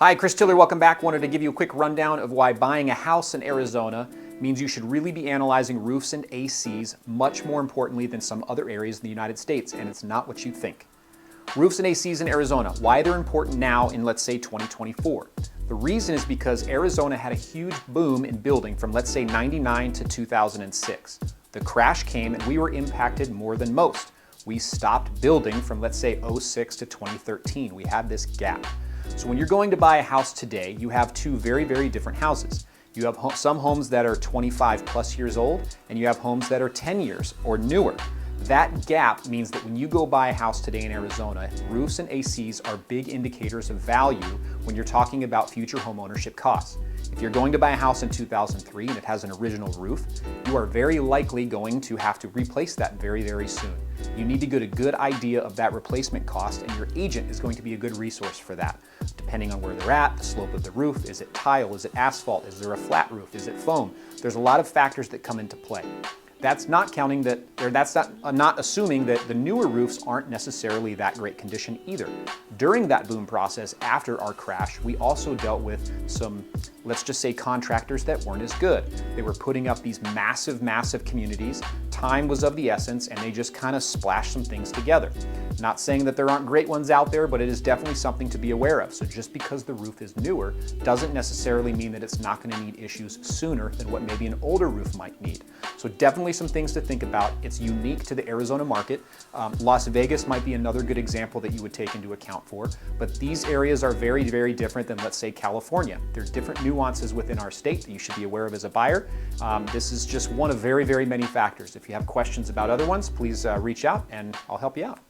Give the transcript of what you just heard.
Hi, Chris Tiller, welcome back. Wanted to give you a quick rundown of why buying a house in Arizona means you should really be analyzing roofs and ACs much more importantly than some other areas in the United States, and it's not what you think. Roofs and ACs in Arizona, why they're important now in, let's say, 2024. The reason is because Arizona had a huge boom in building from, let's say, 99 to 2006. The crash came and we were impacted more than most. We stopped building from, let's say, 06 to 2013. We had this gap. So when you're going to buy a house today, you have two very, very different houses. You have some homes that are 25 plus years old, and you have homes that are 10 years or newer. That gap means that when you go buy a house today in Arizona, roofs and ACs are big indicators of value when you're talking about future home ownership costs. If you're going to buy a house in 2003 and it has an original roof, you are very likely going to have to replace that very, very soon. You need to get a good idea of that replacement cost, and your agent is going to be a good resource for that. Depending on where they're at, the slope of the roof, is it tile, is it asphalt, is there a flat roof, is it foam? There's a lot of factors that come into play. That's not counting that, or that's not assuming that the newer roofs aren't necessarily that great condition either. During that boom process, after our crash, we also dealt with some, let's just say, contractors that weren't as good. They were putting up these massive, massive communities. Time was of the essence, and they just kind of splashed some things together. Not saying that there aren't great ones out there, but it is definitely something to be aware of. So just because the roof is newer doesn't necessarily mean that it's not going to need issues sooner than what maybe an older roof might need. So definitely some things to think about. It's unique to the Arizona market. Las Vegas might be another good example that you would take into account for, but these areas are very, very different than, let's say, California. There's different nuances within our state that you should be aware of as a buyer. This is just one of very, very many factors. If you have questions about other ones, please reach out and I'll help you out.